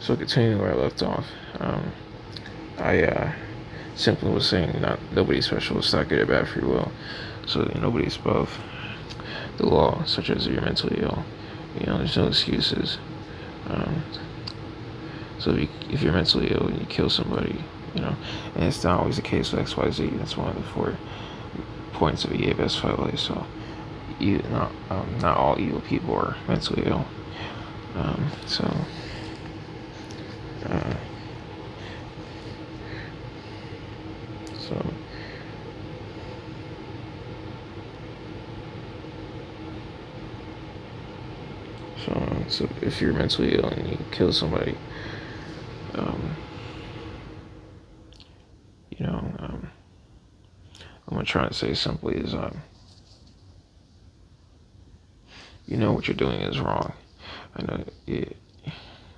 So continuing where I left off, I simply was saying not nobody's special. It's not good or bad free will. So nobody's above the law, such as you're mentally ill. There's no excuses. Um, so if you're mentally ill and you kill somebody, and it's not always the case with XYZ. That's one of the 4 points of eabos finally. So not all evil people are mentally ill. Um, so. Uh, so so if you're mentally ill and you kill somebody, um, what I'm trying to say simply is, what you're doing is wrong. I know it's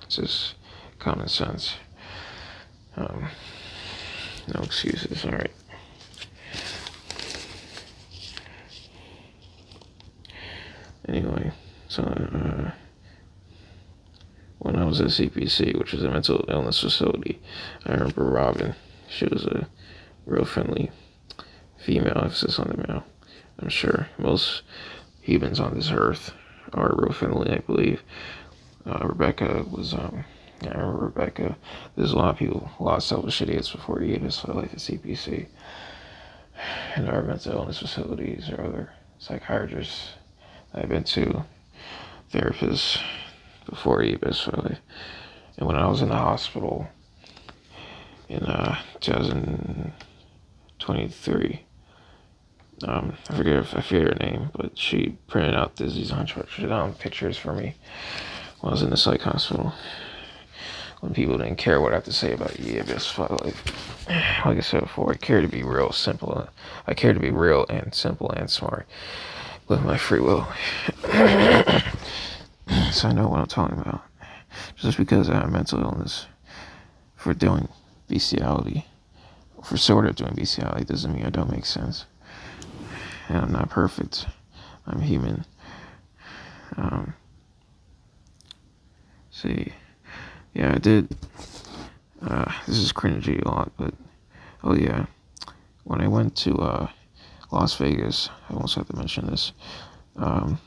just common sense. Um, no excuses. All right. Anyway, so when I was at CPC, which is a mental illness facility, I remember Robin. She was a real friendly female, emphasis on the male. I'm sure most humans on this earth are real friendly, I believe. Rebecca was, I remember Rebecca. There's a lot of people, a lot of selfish idiots before you gave us for life at CPC and our mental illness facilities or other psychiatrists I've been to, therapists before eabos for life. And when I was in the hospital in 2023, I forget her name, but she printed out these pictures for me when I was in the psych hospital. When people didn't care what I have to say about eabos, like I said before, I care to be real, simple. I care to be real and simple and smart with my free will. So I know what I'm talking about. Just because I have mental illness for doing bestiality, for sort of doing bestiality, doesn't mean I don't make sense. And I'm not perfect. I'm human. Yeah, I did. This is cringy a lot, but oh yeah, when I went to Las Vegas, I almost have to mention this. When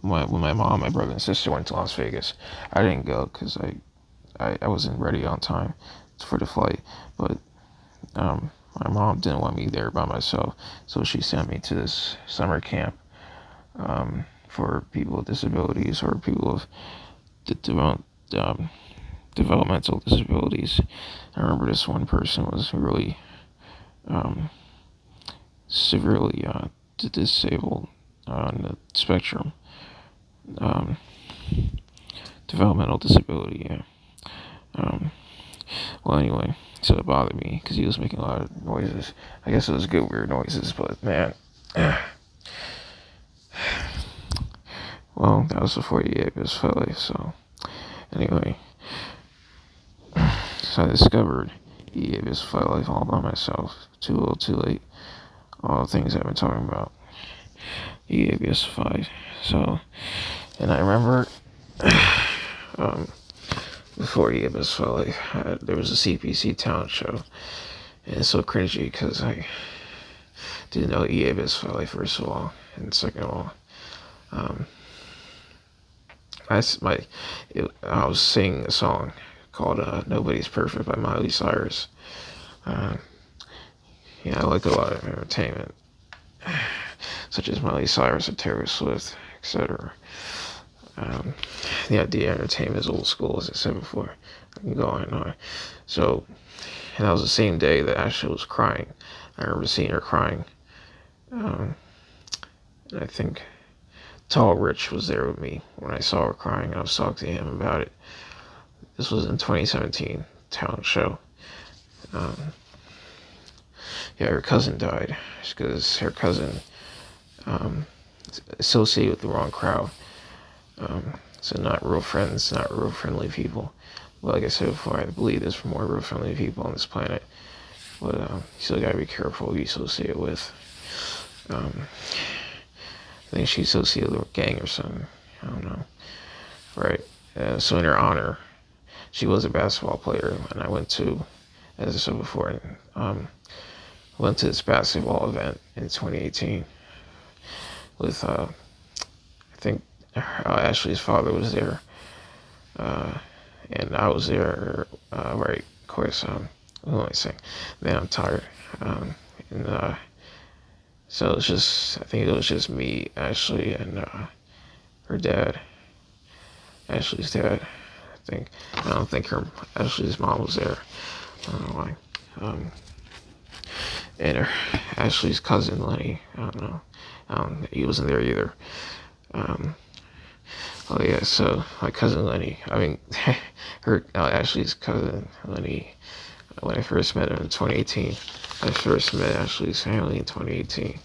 my mom, my brother, and sister went to Las Vegas, I didn't go because I wasn't ready on time for the flight. But my mom didn't want me there by myself, so she sent me to this summer camp for people with disabilities or people with developmental disabilities. I remember this one person was really severely disabled on the spectrum, developmental disability. Yeah. Well, anyway, so it bothered me because he was making a lot of noises. I guess it was good weird noises, but man. Well, that was before he gave his life, so anyway. So I discovered he gave his life all by myself. Too little, too late. All the things I've been talking about. He gave us fight. So, and I remember before he gave us life, there was a CPC talent show. And it's so cringy because I didn't know he gave his life, first of all. And second of all, I was singing a song called Nobody's Perfect by Miley Cyrus. I like a lot of entertainment, such as Miley Cyrus and Taylor Swift, etc. The idea of entertainment is old school, as I said before. I can go on and on. So, and that was the same day that Ashley was crying. I remember seeing her crying. And I think Tall Rich was there with me when I saw her crying, and I was talking to him about it. This was in 2017, talent show. Her cousin died because her cousin associated with the wrong crowd. So not real friends, not real friendly people. But like I said before, I believe there's more real friendly people on this planet. But you still gotta be careful who you associate with. I think she associated with a gang or something. I don't know. Right. So in her honor, she was a basketball player, and I went to, as I said before, went to this basketball event in 2018 with I think Ashley's father was there, and I was there. Right, of course. Who am I saying? Man, I'm tired. And so it's just, I think it was just me, Ashley, and her dad, Ashley's dad. I don't think Ashley's mom was there. I don't know why. And Ashley's cousin Lenny. I don't know. He wasn't there either. Oh yeah, so my cousin Lenny. I mean, Ashley's cousin Lenny. When I first met him in 2018, I first met Ashley's family in 2018.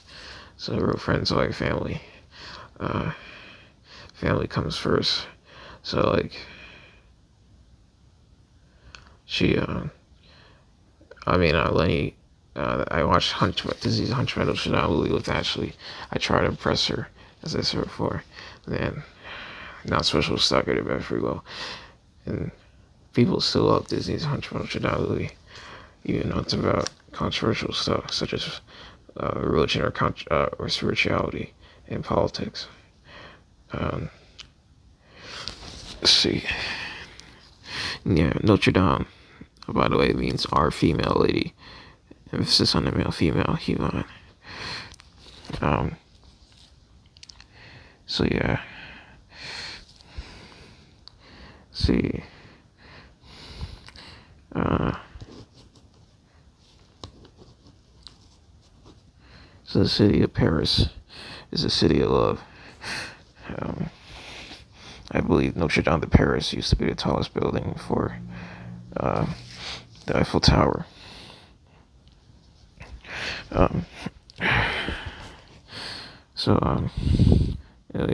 So we're friends like family. Family comes first. So like, she, Lenny. I watched Disease Hunchback of Shadowley with Ashley. I tried to impress her, as I said before. Then, not special stalker to very well. And people still love Disney's Hunchback of Shadowley, even though it's about controversial stuff such as religion or spirituality and politics. Let's see. Yeah, Notre Dame, by the way, means our female lady. Emphasis on the male-female hUmAn. So yeah. Let's see. So the city of Paris is a city of love. I believe Notre Dame de Paris used to be the tallest building before the Eiffel Tower.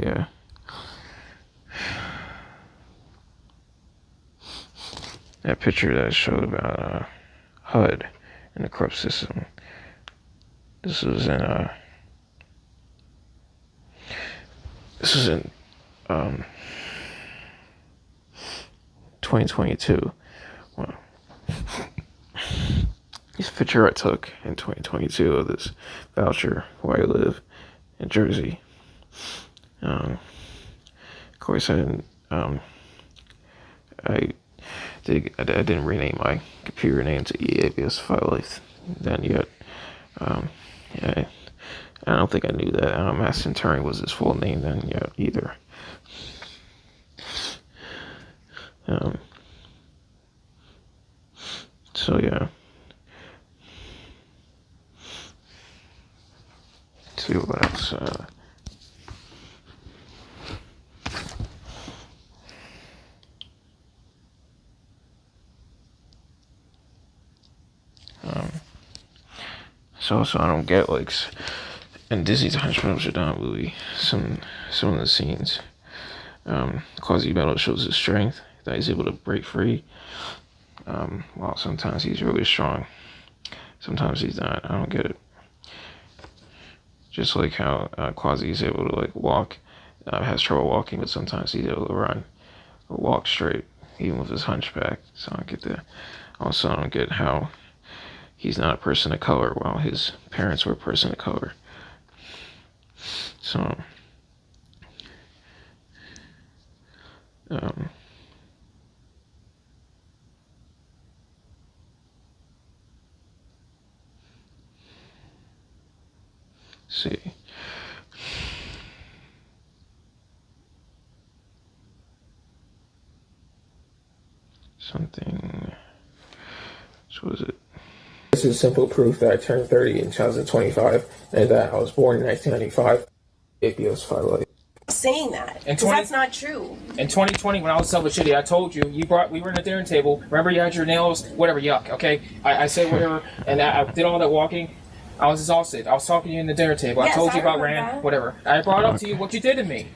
Yeah. That picture that I showed about HUD and the corrupt system. This was in 2022. Well, this picture I took in 2022 of this voucher where I live in Jersey. Of course, I didn't. I didn't rename my computer name to eabos Firelight then yet. Yeah, I don't think I knew that Maston Turing was his full name then yet either. So yeah. Let's see what else. So I don't get like in Disney's Hunchback of Shadowley movie, some of the scenes, Quasimodo shows his strength that he's able to break free. While sometimes he's really strong, sometimes he's not. I don't get it. Just like how Quasi is able to like walk, has trouble walking, but sometimes he's able to run or walk straight, even with his hunchback. So I don't get that. Also, I don't get how he's not a person of color while his parents were a person of color. So, see. Something. So was it? This is simple proof that I turned 30 in 2025 and that I was born in 1995. eabos Firelight. Saying that because that's not true. In 2020, when I was selling shitty, I told you we were in a dinner table. Remember, you had your nails, whatever, yuck. Okay, I said whatever, and I did all that walking. I was exhausted. I was talking to you in the dinner table. Yes, I told you about remember Rand, that. wdidn't. I brought up to you what you did to me.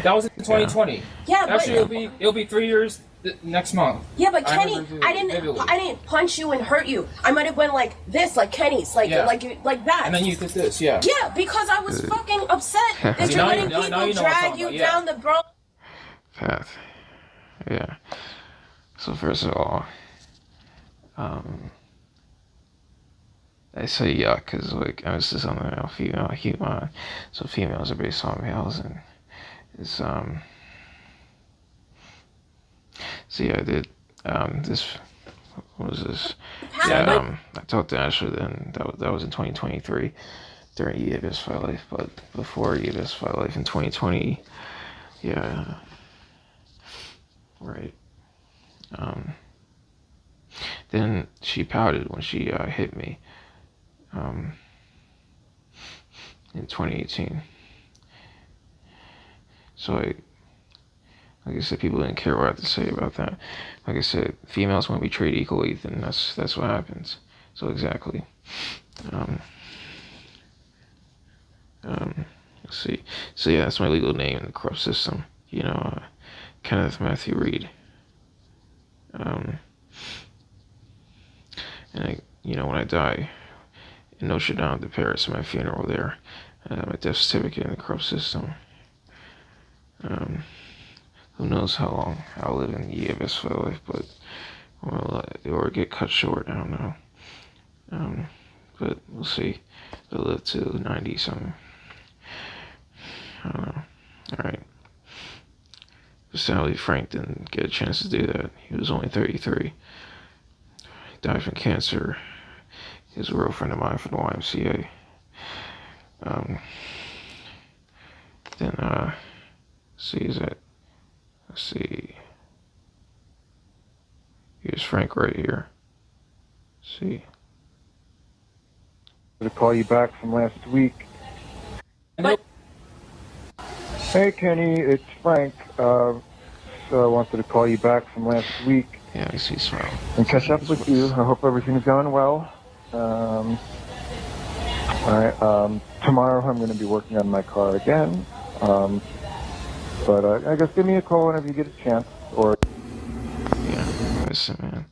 That was in 2020. Yeah, Actually, it'll be 3 years next month. Yeah, but Kenny, I didn't punch you and hurt you. I might have went like this, like Kenny's, like that. And then you did this, yeah. Yeah, because I was fucking upset that you're letting people drag you down the wrong path. Yeah. So first of all, I say yuck because like I was just on the female hUmAn, so females are based on males, and it's So yeah, I did this. What was this? Yeah, I talked to Asher then. That was in 2023 during eabos My Life, but before eabos My Life in 2020, yeah, right. Then she pouted when she hit me in 2018. So like I said, people didn't care what I had to say about that. Like I said, females want to be treated equally, then that's what happens. So exactly. Let's see. So yeah, that's my legal name in the corrupt system. Kenneth Matthew Reed. And when I die in Notre Dame de Paris, my funeral there, my death certificate in the corrupt system. Who knows how long I'll live in the eabos My Life, but or get cut short. I don't know. But we'll see. I'll live to 90 something. I don't know. All right. Sadly, Frank didn't get a chance to do that. He was only 33. He died from cancer. He was a real friend of mine from the YMCA. Then, let's see. Here's Frank right here. See. To call you back from last week. Nope. Hey Kenny, it's Frank. So I wanted to call you back from last week. Yeah, I see smile. And catch up with you. I hope everything's going well. Alright, tomorrow I'm going to be working on my car again. But I guess give me a call whenever you get a chance. Or yeah, listen, man.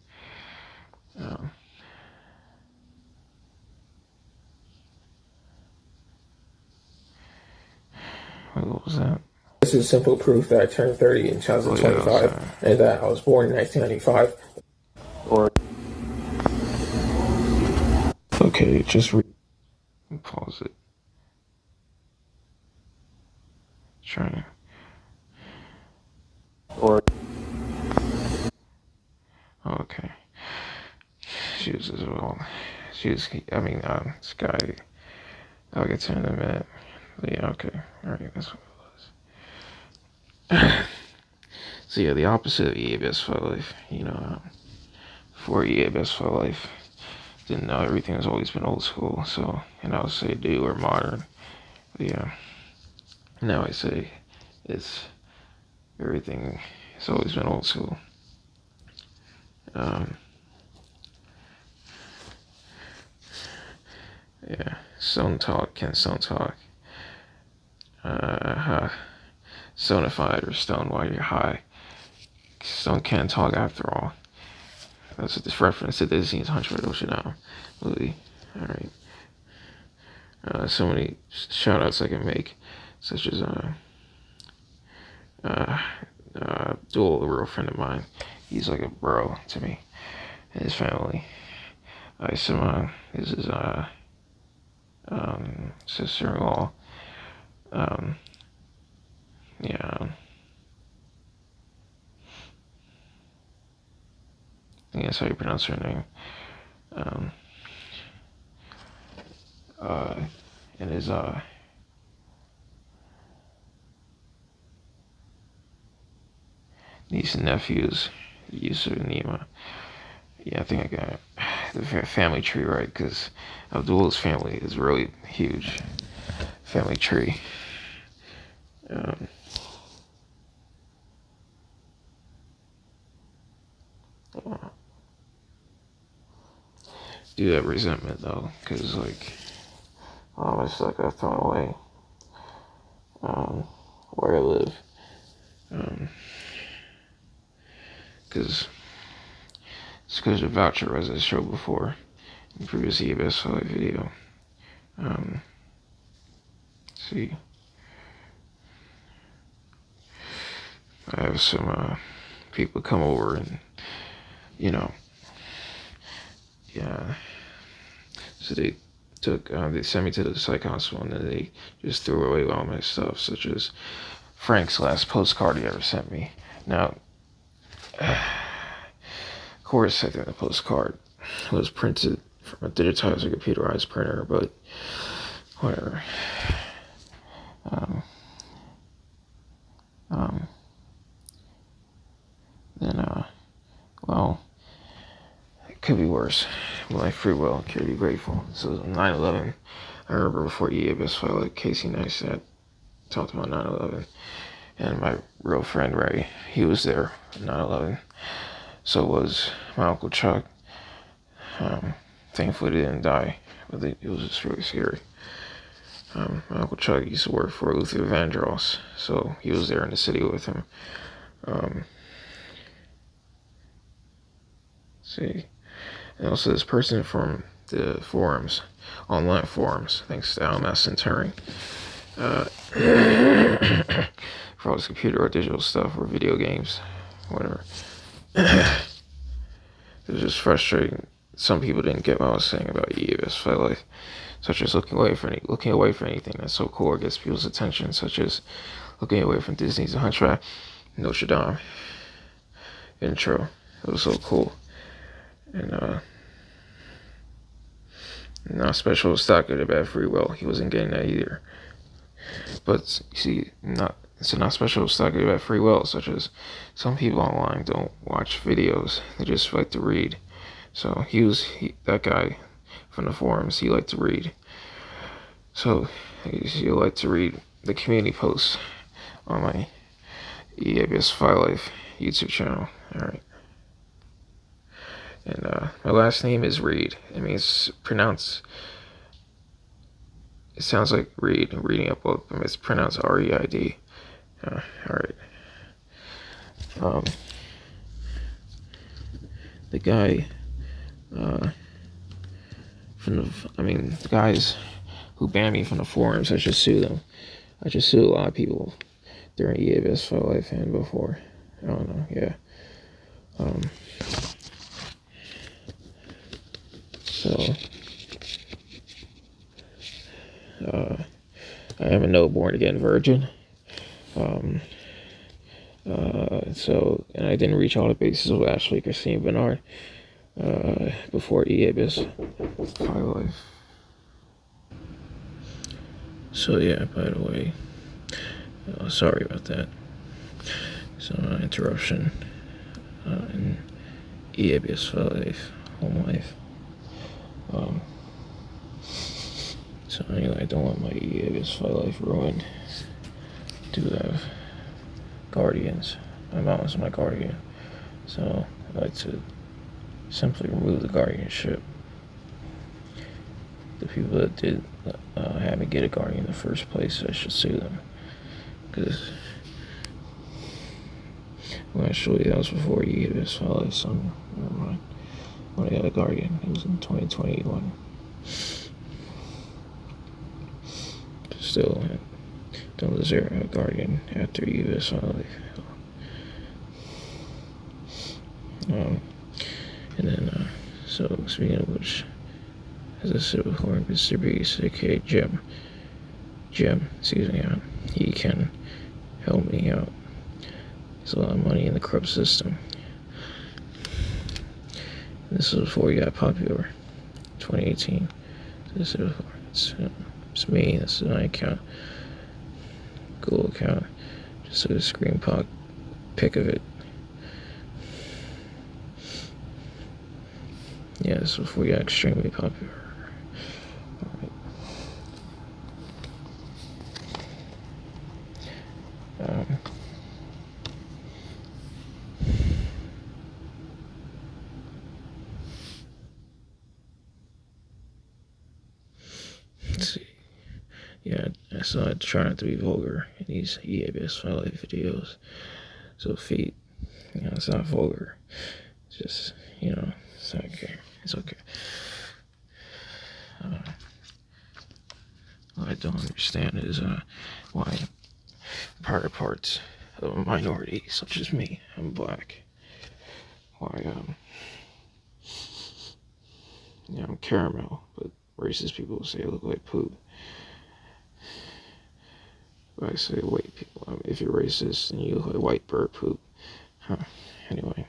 What was that? This is simple proof that I turned 30 in 2025 and that I was born in 1995. Or okay, just pause it. Trying. Or Okay. She was as well. This guy. I'll get to in a minute. But yeah, okay. Alright, that's what it was. So yeah, the opposite of eabos My Life. For eabos My Life, didn't know everything has always been old school. So, and I would say new or modern. But yeah. Now I say it's everything has always been old school. Yeah, stone talk, can stone talk. Stonified or stone while you're high. Stone can't talk after all. That's this reference to Disney's Hunchback of Notre Dame movie. Alright. So many shout outs I can make, such as Duel, a real friend of mine. He's like a bro to me and his family. Simon is his sister-in-law. Yeah. I think that's how you pronounce her name. And his niece and nephews, Yusuf and Nima. Yeah, I think I got the family tree right, because Abdul's family is really huge. Family tree. Do that resentment though, because like all my stuff got thrown away. Where I live. Because it's because of voucher, as I showed before in the previous eabos My Life video. See, I have some people come over and, you know, yeah. So they sent me to the psych hospital, and then they just threw away all my stuff, such as Frank's last postcard he ever sent me. Now, of course, I think the postcard was printed from a digitized or computerized printer, but whatever. Then, well, it could be worse. My free will, I could be grateful. So 9/11, I remember before eabos filed, like Casey Neistat talked about 9/11, and my real friend Ray, he was there at 9/11. So was my Uncle Chuck. Thankfully, they didn't die, but it was just really scary. My Uncle Chuck used to work for Luther Vandross, so he was there in the city with him. See, and also this person from the forums, online forums, thanks to Almas and Turing, for all this computer or digital stuff or video games, whatever. It was just frustrating. Some people didn't get what I was saying about eabos, like, such as looking away from anything that's so cool or gets people's attention, such as looking away from Disney's The Hunchback, Notre Dame intro. It was so cool. And not special stock good about free will. He wasn't getting that either. But you see, not special stock good about free will, such as some people online don't watch videos; they just like to read. So that guy from the forums. He liked to read. So he liked to read the community posts on my eabos File Life YouTube channel. All right. And my last name is Reed. I mean, it's pronounced. It sounds like read, reading a book, but it's pronounced R-E-I-D. All right. The guy the guys who banned me from the forums, I should sue them. I just sued a lot of people during eabos File Life and before. I don't know. Yeah. So, I am a no born again virgin. And I didn't reach all the bases of Ashley, Christine, Bernard, before eabos File Life. So yeah, by the way, sorry about that. So interruption in eabos File Life, home life. So anyway, I don't want my eabos File Life ruined. I do have guardians. My mom is my guardian, so I'd like to simply remove the guardianship. The people that did have me get a guardian in the first place, I should sue them. Because actually that was before eabos File Life, so never mind. When I got a guardian, it was in 2021. Still, I don't deserve a guardian after eabos File Life. And then, so speaking of which, as I said before, Mr. Beast, aka Jim, excuse me, he can help me out. There's a lot of money in the corrupt system. This is before he got popular, 2018. This is before. It's me. This is my account, Google account. Just a screen pic of it. Yeah, this is before he got extremely popular. Alright. Let's see. Yeah, so I try not to be vulgar in these eabos File Life videos. So feet, it's not vulgar. It's just, it's okay. It's okay. What I don't understand is why private parts of a minority, such as me, I'm black, why I'm caramel, but racist people say I look like poop. But I say white people. If you're racist and you look like white bird poop. Huh. Anyway,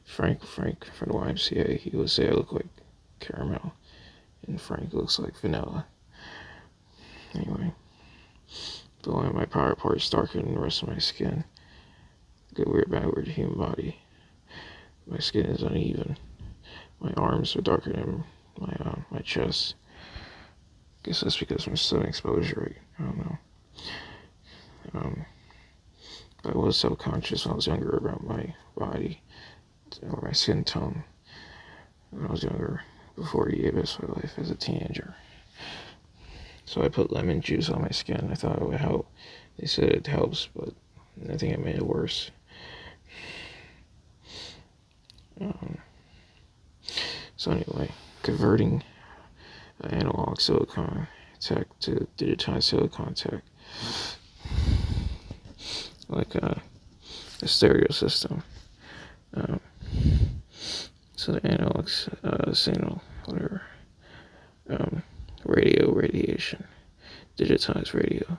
Frank from the YMCA, he would say I look like caramel, and Frank looks like vanilla. Anyway, but one of my power parts darker than the rest of my skin. Good, weird, backward human body. My skin is uneven. My arms are darker than my chest. Guess that's because of my sun exposure rate. I don't know. I was self-conscious when I was younger about my body or my skin tone. When I was younger, before eabos my life as a teenager. So I put lemon juice on my skin. I thought it would help. They said it helps, but I think it made it worse. So anyway, converting analog silicon tech to digitized silicon tech, like a stereo system. So the analog signal, whatever, radio radiation, digitized radio,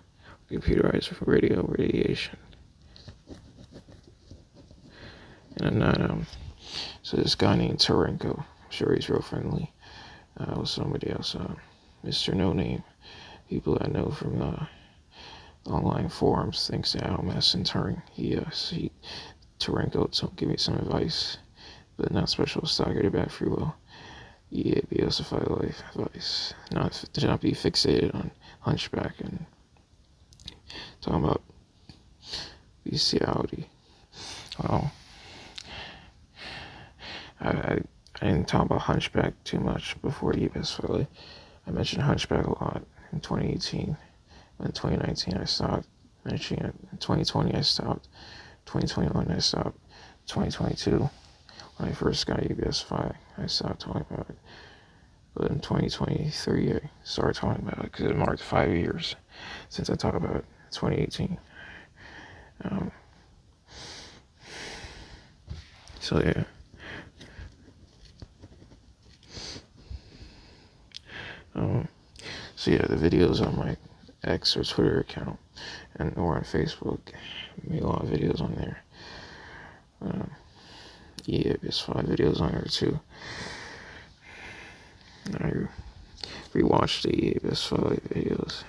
computerized radio radiation. And I'm not, so this guy named Tarenko, I'm sure he's real friendly, with somebody else, Mr. No Name, people I know from the online forums, thinks that I'm messing Turing. Tarenko told give me some advice, but not special stock or bad free will. eabos life advice. To not be fixated on hunchback and talking about bestiality. Well, I didn't talk about hunchback too much before eabos. I mentioned hunchback a lot in 2018. In 2019 I stopped mentioning it. In 2020 I stopped. 2021 I stopped. 2022 when I first got eabos I stopped talking about it. But in 2023 I started talking about it because it marked 5 years since I talked about it. 2018. So yeah. So yeah, the videos on my X or Twitter account or on Facebook, I made a lot of videos on there. There's 5 videos on there too. I rewatched the eabos 5 videos.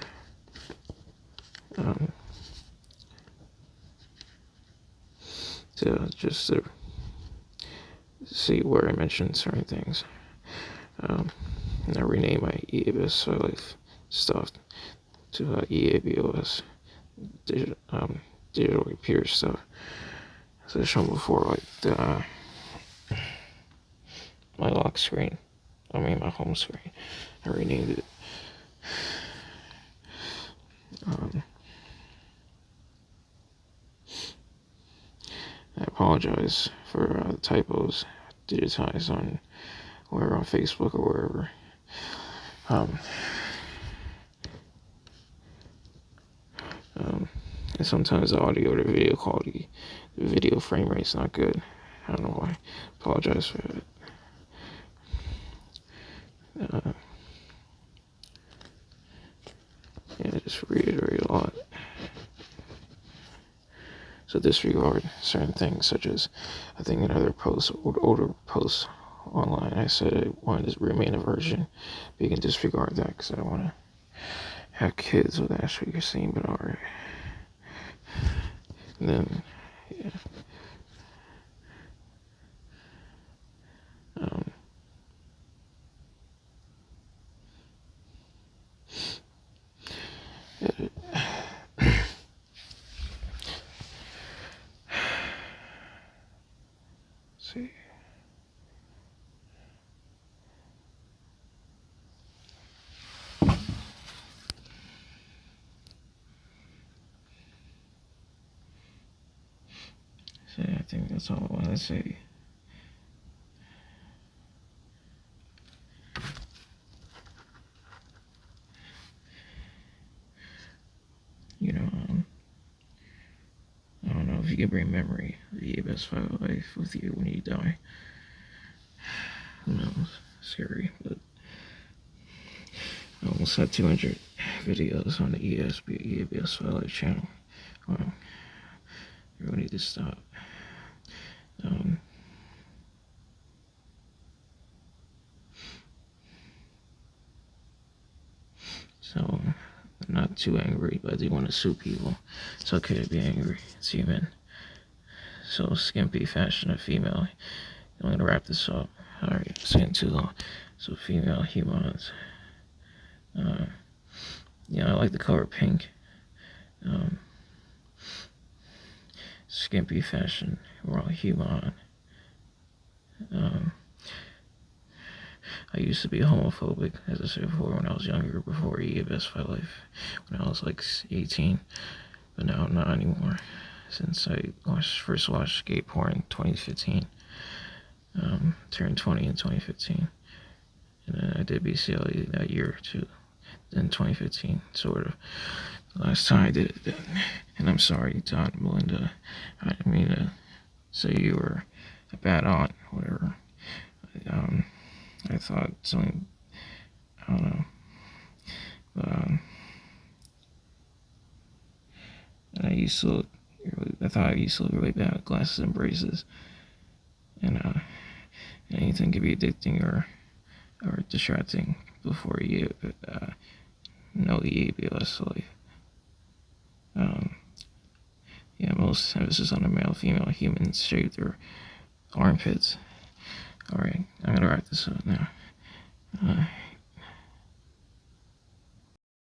To see where I mentioned certain things. And I renamed my eabos life stuff to eabos, digital computer stuff. So I showed before, like the my lock screen. My home screen. I renamed it. I apologize for typos, digitized on Facebook or wherever. And sometimes the audio or the video quality, the video frame rate's not good. I don't know why. Apologize for that. Just reiterate a lot. So disregard certain things, such as I think in other posts, older posts online, I said I wanted to remain a virgin, but you can disregard that because I don't want to have kids with Ashley Christine, but alright. And then, yeah. See. So I think that's all I want to say. I don't know if you can bring memory of the best fight of life with you when you die. Who knows? Scary, but I almost had 200 videos on the EBS Fight Life channel. Wow. You really need to stop. So, I'm not too angry, but I do want to sue people. It's okay to be angry. It's human. So, skimpy fashion of female. I'm going to wrap this up. Alright, it's getting too long. So, female hUmAns. I like the color pink. Skimpy fashion. We're all hUmAn. I used to be homophobic, as I said before, when I was younger, before eabos Fight Life, when I was like 18, but now I'm not anymore, since I first watched gay porn in 2015, turned 20 in 2015, and then I did BCLE that year too, in 2015, sort of. The last time I did it, and I'm sorry, Todd and Melinda, I didn't mean to say you were a bad aunt, whatever. I thought something, I don't know, but, and I thought I used to look really bad with glasses and braces, and anything could be addicting or distracting before you know the eabos life. Most emphasis on the male-female humans shave their armpits. Alright, I'm gonna wrap this up now.